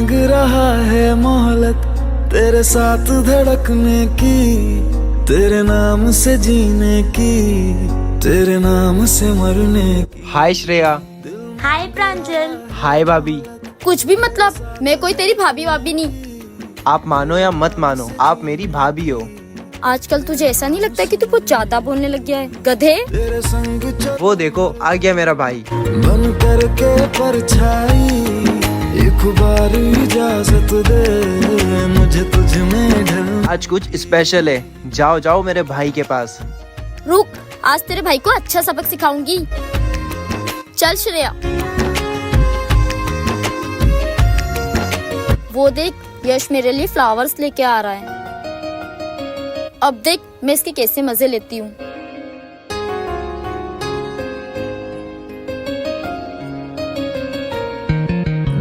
मांग रहा है मोहलत तेरे साथ धड़कने की, तेरे नाम से जीने की, तेरे नाम से मरने की। हाय श्रेया। हाय प्रांजल। हाय भाभी। कुछ भी मतलब, मैं कोई तेरी भाभी वाभी नहीं। आप मानो या मत मानो, आप मेरी भाभी हो। आजकल तुझे ऐसा नहीं लगता कि तू कुछ ज्यादा बोलने लग गया है, गधे? तेरे संग वो देखो आ गया मेरा भाई। बन करके परछाई, एक बार इजाजत दे मुझे तुझ में ढल। आज कुछ स्पेशल है, जाओ जाओ मेरे भाई के पास। रुक, आज तेरे भाई को अच्छा सबक सिखाऊंगी। चल श्रेया। वो देख, यश मेरे लिए फ्लावर्स लेके आ रहा है। अब देख मैं इसके कैसे मजे लेती हूँ।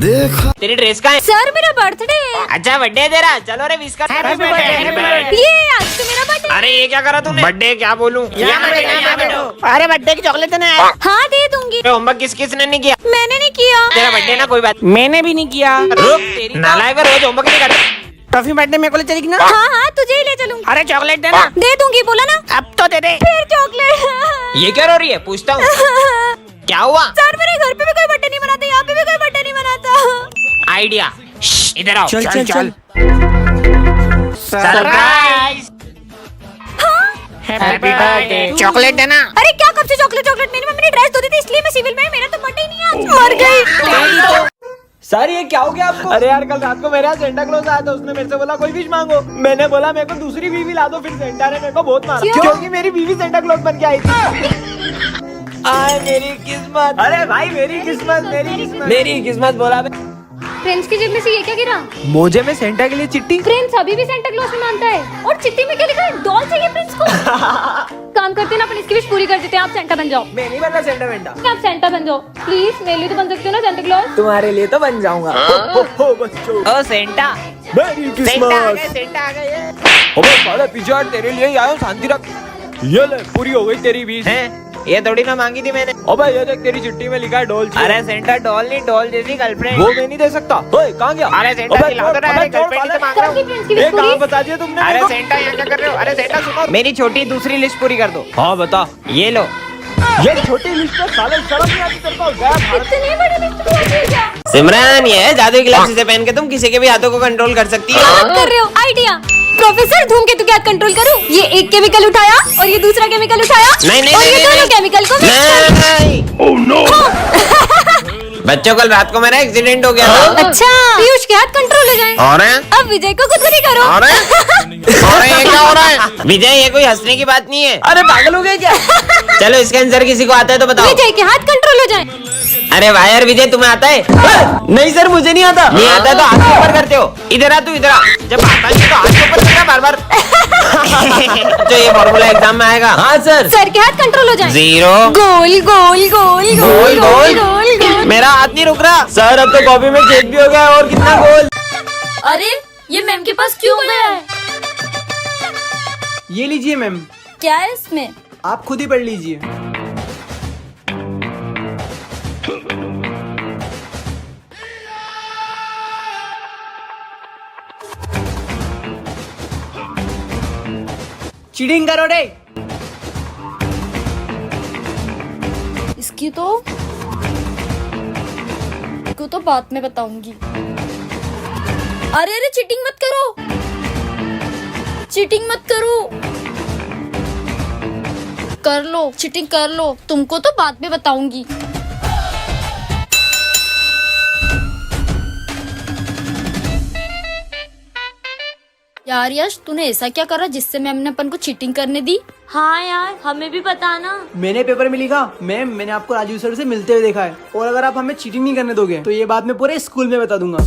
देखा तेरी ड्रेस का है? सर मेरा बर्थडे है। अच्छा बर्थडे है तेरा, चलो रे विश कर। Happy birthday. ये आज तो मेरा बर्थडे। अरे ये क्या करा तूने? बर्थडे क्या बोलूं? अरे बर्थडे की चॉकलेट है। हाँ दे दूंगी। होमवर्क किस किसने नहीं किया? मैंने नहीं किया। तेरा बर्थडे ना, कोई बात। मैंने भी नहीं किया। रुक, तेरी नालायक है, रोज होमवर्क नहीं करता। टॉफी बर्थडे में को ले चलेगी ना? हाँ हाँ तुझे ही ले चलूंगी। अरे चॉकलेट देना। दे दूंगी, बोला ना। अब तो दे दे। फिर चॉकलेट। ये क्या रो रही है? पूछता हूँ क्या हुआ? सर मेरे घर पे भी कोई बर्थडे नहीं मनाता, यहाँ पे भी कोई बर्थडे नहीं मनाता। आइडिया, इधर आओ। चल चल चल। सरप्राइज। Happy birthday. चॉकलेट देना। अरे क्या कब से चॉकलेट? मेरी मम्मी ने ड्रेस धो दी थी इसलिए मैं सिविल में, मेरा तो बर्थडे ही नहीं है आज। मर गई। सर ये क्या हो गया आपको? अरे यार कल रात को मेरे यहाँ सेंटा क्लॉज आया था, उसने मेरे से बोला कोई विश मांगो। मैंने बोला मेरे को दूसरी बीवी ला दो, फिर सेंटा ने मेरे को बहुत मारा क्योंकि मेरी बीवी सेंटा क्लॉज बन के आई थी। आय मेरी किस्मत। अरे भाई मेरी किस्मत, मेरी किस्मत बोला। प्रिंस की जेब में से ये क्या गिरा? मोजे में सेंटा के लिए चिट्ठी। प्रिंस अभी भी सेंटा क्लॉज में मानता है। और चिट्ठी में क्या लिखा है? डॉल चाहिए प्रिंस को। काम करते ना, अपन इसकी विश पूरी कर देते हैं। आप सेंटा बन जाओ। मैं नहीं बनना सेंटा वेंटा। आप सेंटा बन जाओ प्लीज, मेरे लिए तो बन सकते हो ना सेंटा क्लॉज। तुम्हारे लिए तो बन जाऊंगा। हो बच्चों, ओ सेंटा, मेरी सेंटा आ गए, किस्मत। सेंटा आ गए। अबे साले पीछे हट, तेरे लिए ही आया हूं, शांति रख। ये ले पूरी हो गई तेरी बीस। हैं? ये थोड़ी ना मांगी थी मैंने। अबे ये देख तेरी चिट्ठी में लिखा है डॉल चाहिए। अरे सेंटा डॉल नहीं, डॉल जैसी गर्लफ्रेंड। वो मैं नहीं दे सकता। ओए कहाँ गया? अरे सेंटा अबे दिला दो ना, अरे गर्लफ्रेंड ही तो मांग रहा हूँ। प्रिंस की ये विश कहाँ पूरी। बता दिया तुमने? अरे मेरे को? सेंटा यहाँ क्या कर रहे हो? अरे सेंटा सुनो, मेरी छोटी दूसरी लिस्ट पूरी कर दो। हाँ बता। ये लो। ये छोटी लिस्ट है, साले शर्म नहीं आती तेरे को? गया भारत। इतनी बड़ी लिस्ट पहुंच गई क्या? सिमरन, ये है जादुई ग्लासेस से पहन के तुम किसी के भी हाथों को कंट्रोल कर सकती क्या है। बात कर रहे हो? आइडिया। प्रोफेसर धूमकेतु क्या कंट्रोल करूं? ये एक केमिकल उठाया और ये दूसरा केमिकल उठाया। नहीं, नहीं, और ये नहीं, दोनों नहीं। केमिकल को mix कर- नहीं। Oh, no. बच्चों कल रात को मेरा एक्सीडेंट हो गया था। अच्छा, पीयूष के हाथ कंट्रोल हो जाए। और है? अब विजय को खुद करो। और है? और है, ये क्या हो रहा है? विजय ये कोई हंसने की बात नहीं है। अरे पागल हो गए क्या? चलो इसका आंसर किसी को आता है तो बताओ। विजय के हाथ कंट्रोल हो जाए। अरे वाह यार विजय, तुम्हें आता है? नहीं सर मुझे नहीं आता। नहीं आता है तो हाथ के ऊपर करते हो। इधर आ तू, इधर आ। जब आता नहीं तो हाथ के ऊपर करना बार बार। तो ये फॉर्मूला एग्जाम में आएगा। हाँ सर। सर के हाथ कंट्रोल हो जाए। 0 गोल गोल गोल गोल गोल गोल गोल। मेरा हाथ नहीं रुक रहा। सर अब तो कॉपी में चेक भी हो गया और कितना गोल। अरे ये मैम के पास क्यों गया है? ये लीजिए मैम, क्या है इसमें? आप खुद ही पढ़ लीजिए। चीटिंग करो रे। इसकी तो बाद में बताऊंगी। अरे चीटिंग मत करो, चीटिंग मत करो। कर लो चीटिंग कर लो, तुमको तो बाद में बताऊंगी। यार यश, तूने ऐसा क्या करा जिससे मैम ने अपन को चीटिंग करने दी? हाँ यार, हमें भी बताना। मैंने पेपर में लिखा, मैम मैंने आपको राजू सर से मिलते हुए देखा है, और अगर आप हमें चीटिंग नहीं करने दोगे तो ये बात मैं पूरे स्कूल में बता दूंगा।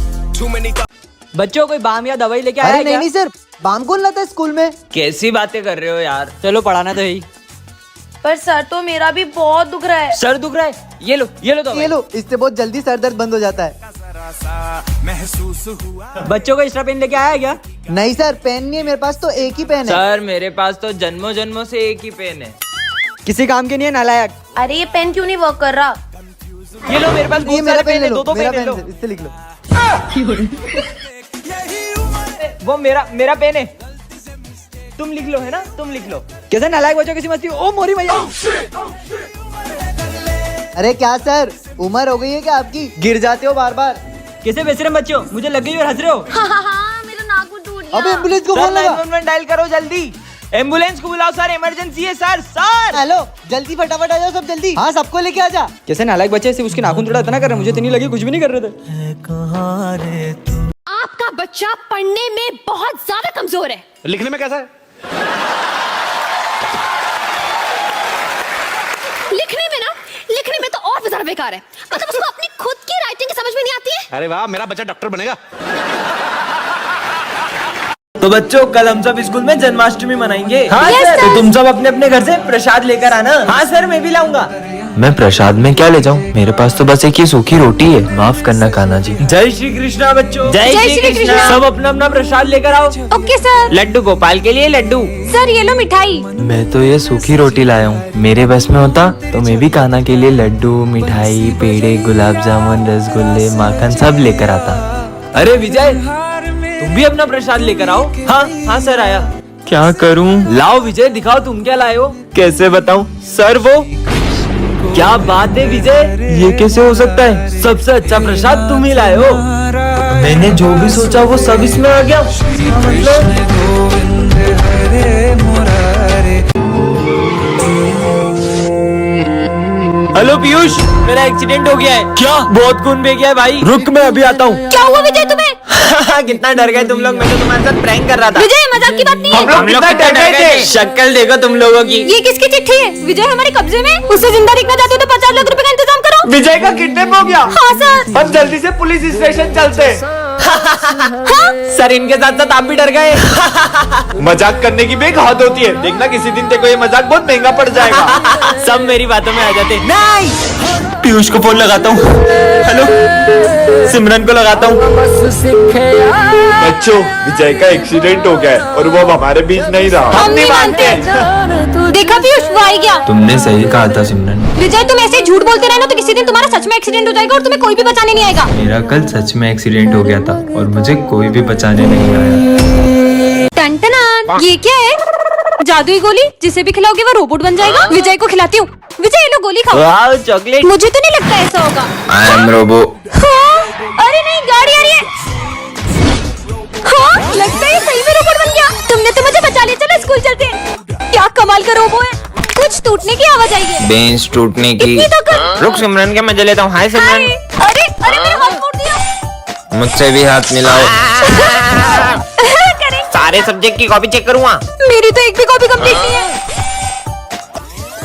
बच्चों कोई बाम या दवाई लेके आया अरे नहीं सर, बाम कौन लाता है स्कूल में? कैसी बातें कर रहे हो यार? चलो पढ़ाना तो है। पर सर तो मेरा भी बहुत दुख रहा है। सर दुख रहा है? ये लो दवाई। ये लो, इससे बहुत जल्दी सर दर्द बंद हो जाता है। बच्चों को एक्स्ट्रा पेन लेके आया क्या? नहीं सर, पेन नहीं है मेरे पास, तो एक ही पेन है। सर मेरे पास तो जन्मों जन्मों से एक ही पेन है। किसी काम के नहीं है नालायक। अरे ये पेन क्यों नहीं वर्क कर रहा? ये लो, मेरे पास ये बहुत मेरा सारे पेन ले लो, दो मेरा पेन पेन लो। सर, इससे लिख लो। वो मेरा पेन है, तुम लिख लो, है ना, तुम लिख लो। कैसे नालायक बच्चों किसी मस्ती। ओ मोरी भैया। अरे क्या सर, उम्र हो गई है क्या आपकी? गिर जाते हो बार बार। कैसे बेशरम बच्चों, मुझे लग गई और हंस रहे हो। हाँ, मेरा नाखून टूट गया। अबे एम्बुलेंस को फोन लगा। 911 डायल करो जल्दी, एम्बुलेंस को बुलाओ सर, इमरजेंसी है सर। सर हेलो, जल्दी फटाफट आ जाओ सब जल्दी। हाँ, सबको लेके आ जा। कैसे नालायक बच्चे से उसके नाखून थोड़ा इतना कर रहे, मुझे तो नहीं लगी, कुछ भी नहीं कर रहे थे। आपका बच्चा पढ़ने में बहुत ज्यादा कमजोर है। लिखने में कैसा है? लिखने में तो और भी ज्यादा बेकार है। मतलब उसको अपनी खुद की राइटिंग समझ में नहीं आती है। अरे वाह, मेरा बच्चा डॉक्टर बनेगा। तो बच्चों, कल हम सब स्कूल में जन्माष्टमी मनाएंगे। हाँ Yes, सर। sir। तो तुम सब अपने अपने घर से प्रसाद लेकर आना। हाँ सर, मैं भी लाऊंगा। मैं प्रसाद में क्या ले जाऊं? मेरे पास तो बस एक ही सूखी रोटी है, माफ करना कान्हा जी। जय श्री कृष्णा बच्चों। जय श्री कृष्णा। सब अपना अपना प्रसाद लेकर आओ। Okay sir. लड्डू गोपाल के लिए लड्डू। सर ये लो मिठाई। मैं तो ये सूखी रोटी लाया हूँ, मेरे बस में होता तो मैं भी कान्हा के लिए लड्डू, मिठाई, पेड़े, गुलाब जामुन, रसगुल्ले, माखन सब लेकर आता। अरे विजय, तुम भी अपना प्रसाद लेकर आओ। हाँ हाँ सर, आया। क्या करूँ? लाओ विजय, दिखाओ तुम क्या लाए हो। कैसे बताऊं सर? वो क्या बात है विजय, ये कैसे हो सकता है? सबसे अच्छा प्रसाद तुम ही लाए हो। मैंने जो भी सोचा वो सब इसमें आ गया। हेलो पीयूष, मेरा एक्सीडेंट हो गया है। क्या? बहुत खून बह गया है भाई। रुक, मैं अभी आता हूँ। क्या हुआ विजय तुम्हें? कितना डर गए तुम लोग, मैं तो तुम्हारे साथ प्रैंक कर रहा था। विजय मजाक की बात नहीं है। हम लोग कितना डर गए थे। शक्ल देखो तुम लोगों की। ये किसकी चिट्ठी है? विजय हमारे कब्जे में। उसे जिंदा देखना चाहते हो तो 50 लाख रुपए का इंतजाम करो। विजय का किडनैप हो गया। हाँ सर। हम जल्दी से पुलिस स्टेशन चलते। सर, इनके साथ साथ आप भी डर गए। मजाक करने की भी एक हद होती है। देखना किसी दिन तेरे को ये मजाक बहुत महंगा पड़ जाएगा। सब मेरी बातों में आ जाते। पीयूष को फोन लगाता हूँ। हेलो, सिमरन को लगाता हूँ। बच्चों, विजय का एक्सीडेंट हो गया है और वो अब हमारे बीच नहीं रहा। हम नहीं मानते। देखा पीयूष, वो आ ही गया। तुमने सही कहा था सिमरन। विजय तुम ऐसे ही झूठ बोलते रहना तो किसी दिन तुम्हारा सच में एक्सीडेंट हो जाएगा और तुम्हें कोई भी बचाने नहीं आएगा। मेरा कल सच में एक्सीडेंट हो गया था और मुझे कोई भी बचाने नहीं आया। टन ये क्या है? जादुई गोली, जिसे भी खिलाओगे वो रोबोट बन जाएगा। विजय को खिलाती हूँ। विजय ये लो गोली खाओ। वाह, चॉकलेट। मुझे तो नहीं लगता ऐसा होगा। I am robo. हाँ? अरे नहीं, गाड़ी आ रही है। हाँ, लगता है सही में रोबोट बन गया। तुमने तो मुझे बचा लिया। चलो स्कूल चलते हैं। क्या कमाल का रोबो है। कुछ टूटने की आवाज आई है। बेंच टूटने की। इतनी ताकत। रुक, सिमरन के मजे लेता हूँ। हाय हाय। सिमरन, अरे अरे मेरा हाथ मोड़ दिया। मुझसे भी हाथ मिलाओ। करें। सारे सब्जेक्ट की कॉपी चेक करूँगा। मेरी तो एक भी कॉपी कंप्लीट नहीं है।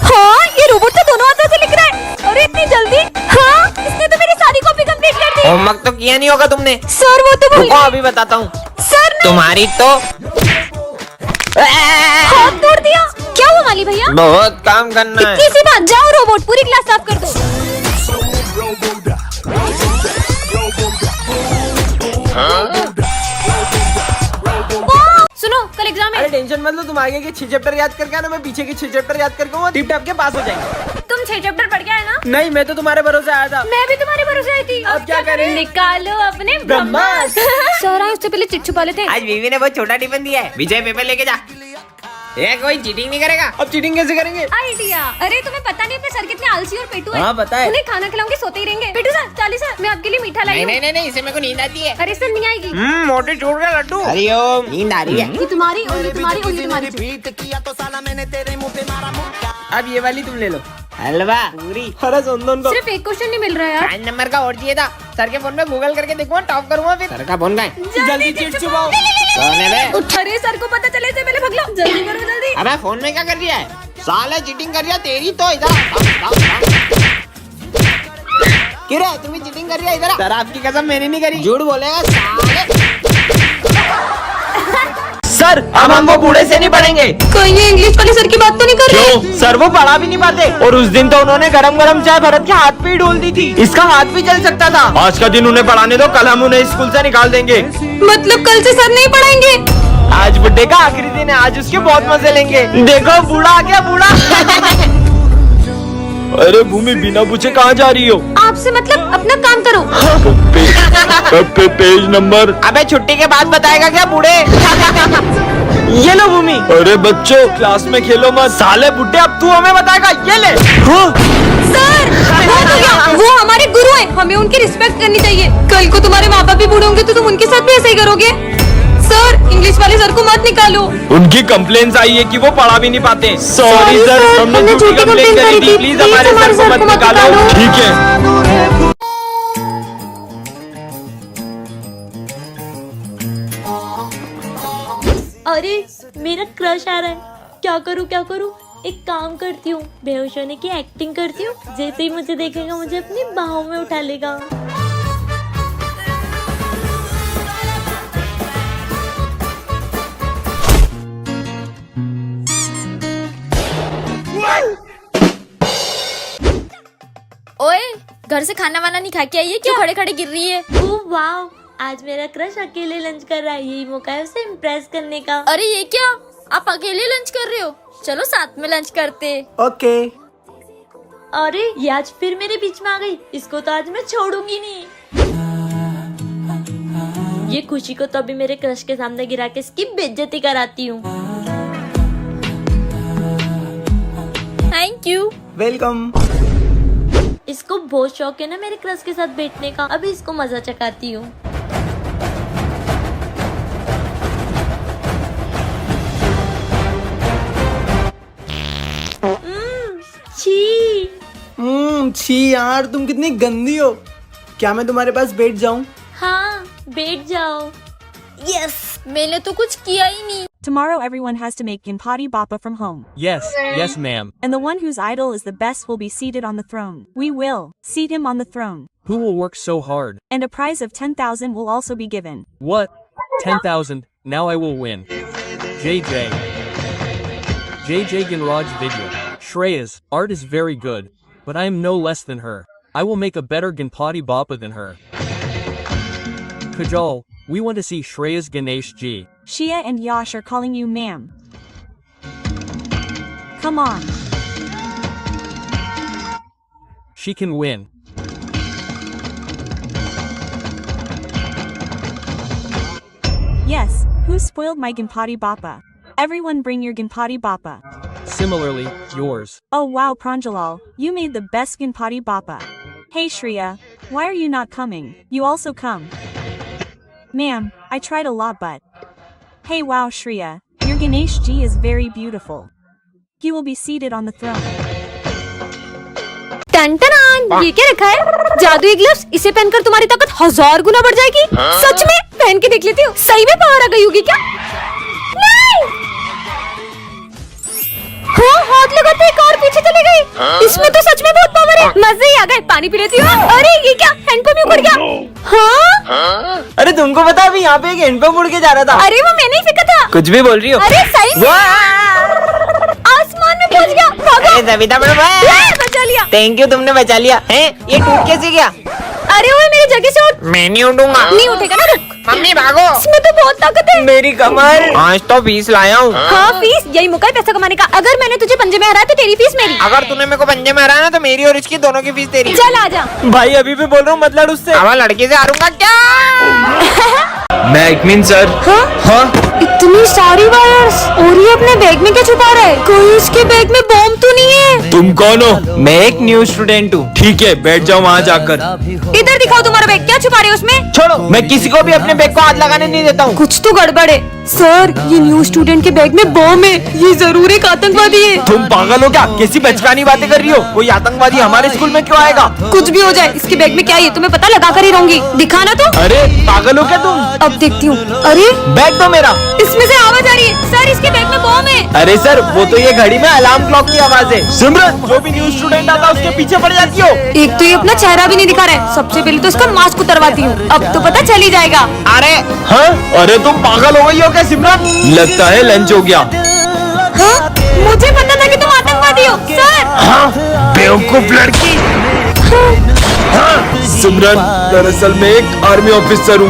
हाँ, ये रोबोट तो दोनों हाथों से लिख रहा है। अरे इतनी जल्दी? हाँ, इसने तो मेरी सारी कॉपी कंप्लीट कर दी। होमवर्क तो किया नहीं होगा तुमने। सर वो तो भूल रुको, गए। अभी बताता हूँ। सर ने तुम्हारी तो हाथ तोड़ दिया। क्या हुआ माली भैया? बहुत काम करना है। इतनी सी बात। जाओ रोबोट, पूरी क्लास साफ कर दो। सुनो, कल एग्जाम अरे है। टेंशन मत लो, तुम आगे के 6 चैप्टर याद करके आना, मैं पीछे के 6 चैप्टर याद करके वो टिप टॉप के पास हो जाएंगे। तुम 6 चैप्टर पढ़ के आए ना? नहीं, मैं तो तुम्हारे भरोसे आया था। मैं भी तुम्हारे भरोसे आई थी। अब क्या करें? निकालो अपने ब्रह्मास्त्र। सर आए उससे पहले चिट छुपा लेते हैं। आज बीवी ने बहुत छोटा टिफिन दिया है। विजय पेपर लेके जा। ये कोई चीटिंग नहीं करेगा। अब चीटिंग कैसे करेंगे? आइडिया। अरे तुम्हें पता नहीं अपने सर कितने आलसी और पेटू है। हाँ, पता है। उन्हें खाना खिलाऊंगी सोते ही रहेंगे। पेटू सर, चाली सर, मैं आपके लिए मीठा लाई नहीं हूँ। नहीं नहीं, इसे मेरे को नींद आती है। अरे सर नहीं आएगी। मोटे छोड़ का लड्डू। हरिओम, नींद आ रही है। ये तुम्हारी उंगली तुम्हारी उंगली तुम्हारी। अब ये वाली तुम ले लो। हलवा पूरी। अरे सुन दो उनको। सिर्फ एक क्वेश्चन नहीं मिल रहा है यार। 5 नंबर का और चाहिए था। सर के फोन में गूगल करके देखूंगा, टॉप करूंगा फिर। सर का फोन का है। जल्दी चिट छुपाओ। कौन है बे? अरे सर को पता चले से पहले भाग लो। जल्दी करो जल्दी। अबे फोन में क्या कर रही है? साला चीटिंग कर रही है तेरी तो। इधर क्यों रे, तुम भी चीटिंग कर रही है? इधर सर आपकी कसम मैंने नहीं करी। झूठ बोलेगा साले। सर, अब हम वो बूढ़े से नहीं पढ़ेंगे। कोई ये इंग्लिश वाले सर की बात तो नहीं कर रहे? क्यों? सर वो पढ़ा भी नहीं पाते। और उस दिन तो उन्होंने गरम गरम चाय भरत के हाथ पे ही डोल दी थी। इसका हाथ भी जल सकता था। आज का दिन उन्हें पढ़ाने दो, कल हम उन्हें स्कूल से निकाल देंगे। मतलब कल से सर नहीं पढ़ाएंगे? आज बुड्ढे का आखिरी दिन है, आज उसके बहुत मजे लेंगे। देखो बूढ़ा आ गया, बूढ़ा। अरे भूमि, बिना पूछे कहाँ जा रही हो? आपसे मतलब अपना काम करो। Page number. अबे छुट्टी के बाद बताएगा क्या बूढ़े? ये लो भूमि। अरे बच्चों क्लास में खेलो मत। साले बुड्ढे अब तू हमें बताएगा, ये ले। सर बहुत हो गया, वो हमारे गुरु हैं, हमें उनकी रिस्पेक्ट करनी चाहिए। कल को तुम्हारे माँ बाप भी बूढ़े होंगे तो तुम उनके साथ भी ऐसा ही करोगे। सर इंग्लिश वाले सर को मत निकालो। उनकी कंप्लेंट्स आई है कि वो पढ़ा भी नहीं पाते। सॉरी सर, हमने झूठी कंप्लेन करी थी। प्लीज हमारे सर को मत निकालो। ठीक है। अरे मेरा क्रश आ रहा है, क्या करूँ क्या करूँ? एक काम करती हूँ, बेहोश होने की एक्टिंग करती हूँ। जैसे ही मुझे देखेगा मुझे अपनी बाहों में उठा लेगा। ओए घर से खाना वाना नहीं खा के आई है, क्यों खड़े खड़े गिर रही है? ओह वाह, आज मेरा क्रश अकेले लंच कर रहा है, यही मौका है उसे इम्प्रेस करने का। अरे ये क्या, आप अकेले लंच कर रहे हो? चलो साथ में लंच करते। ओके। अरे ये आज फिर मेरे बीच में आ गई, इसको तो आज मैं छोड़ूंगी नहीं। ये खुशी को तो अभी मेरे क्रश के सामने गिरा के इसकी बेइज्जती कराती हूँ। Thank you. वेलकम। इसको बहुत शौक है ना मेरे क्रश के साथ बैठने का, अभी इसको मजा चकाती हूँ। छी यार, तुम कितनी गंदी हो। क्या मैं तुम्हारे पास बैठ जाऊं? हाँ बैठ जाओ। यस, मैंने तो कुछ किया ही नहीं। Tomorrow everyone has to make Ganpati Bappa from home. Yes, ma'am. And the one whose idol is the best will be seated on the throne. We will seat him on the throne. Who will work so hard? And a prize of 10,000 will also be given. What? 10,000? Now I will win. JJ Ganraj video. Shreya's art is very good, but I am no less than her. I will make a better Ganpati Bappa than her. Kajal, we want to see Shreya's Ganesh Ji. Shia and Yash are calling you ma'am. Come on. She can win. Yes, who spoiled my Ganpati Bappa? Everyone bring your Ganpati Bappa. Similarly, yours. Oh wow Pranjalal, you made the best Ganpati Bappa. Hey Shreya, why are you not coming? You also come. Ma'am, I tried a lot but... Hey wow Shreya, your Ganesh Ji is very beautiful. He will be seated on the throne. टन ये क्या रखा है? जादुई gloves, इसे पहनकर तुम्हारी ताकत 1000 गुना बढ़ जाएगी। सच में? पहन के देख लेती हूँ, सही में पावर आ गई होगी क्या? नहीं! हाँ, हाथ लगाते एक और पीछे चले गई। इसमें तो सच में बहुत पावर है। मजे ही आ गए, पानी पी लेती हूँ। अरे ये क्या, हैंडपंप ही उड़ गया। हाँ? अरे तुमको पता अभी यहाँ पे एक हैंडपंप उड़ के जा रहा था। अरे वो मैंने ही फेंका था। कुछ भी बोल रही हो? अरे सही में आसमान में पहुंच गया। भागो। जबीता बचा लिया। थैंक यू, तुमने बचा लिया। हैं? ये टूट कैसे गया? अरे ओए मेरी जगह से उठ। मैं नहीं उठूंगा। नहीं उठेगा ना, रुक। मम्मी भागो। इसमें तो बहुत ताकत है। मेरी कमर। आज तो फीस लाया हूँ। हाँ फीस, यही मौका है पैसा कमाने का। अगर मैंने तुझे पंजे में हराया तो तेरी फीस मेरी। अगर तूने मेरे को पंजे में हराया ना तो मेरी और इसकी दोनों की फीस तेरी। चल आजा। भाई अभी भी बोल रहा हूँ मत लड़ उससे। अब लड़की से हारूंगा क्या? मैं एकमिन सर। हाँ? इतनी सारी वायर्स, और ये अपने बैग में क्या छुपा रहा है? कोई इसके बैग में बॉम्ब तो नहीं है? तुम कौन हो? मैं एक न्यू स्टूडेंट हूँ। ठीक है, बैठ जाओ वहाँ जाकर। इधर दिखाओ तुम्हारा बैग, क्या छुपा रहे हो उसमें? छोड़ो, मैं किसी को भी अपने बैग को हाथ लगाने नहीं देता हूँ। कुछ तो गड़बड़ है। सर ये न्यू स्टूडेंट के बैग में बॉम्ब है, ये जरूर एक आतंकवादी है। तुम पागल हो क्या? कैसी बचकानी बातें कर रही हो? कोई आतंकवादी हमारे स्कूल में क्यों आएगा? कुछ भी हो जाए, इसके बैग में क्या है तुम्हें पता लगा कर ही रहूंगी। दिखाना तो। अरे पागल हो क्या तुम? अब देखती हूँ। अरे बैग तो मेरा। इसमें से आवाज आ रही है। सर इसके बैग में बॉम्ब है। अरे सर वो तो ये घड़ी में अलार्म क्लॉक की आवाज है। सिमरन, जो भी न्यू स्टूडेंट आता है उसके पीछे पड़ जाती हो। एक तो ये अपना चेहरा भी नहीं दिखा रहा है। सबसे पहले तो इसका मास्क उतरवाती हूँ, अब तो पता चल ही जाएगा। अरे हाँ? अरे तुम पागल हो गई हो क्या सिमरन? लगता है लंच हो गया। हाँ? मुझे पता था कि तुम आतंकवादी हो सर। हाँ? बेवकूफ लड़की। हाँ? सिमरन, दरअसल मैं एक आर्मी ऑफिसर हूँ।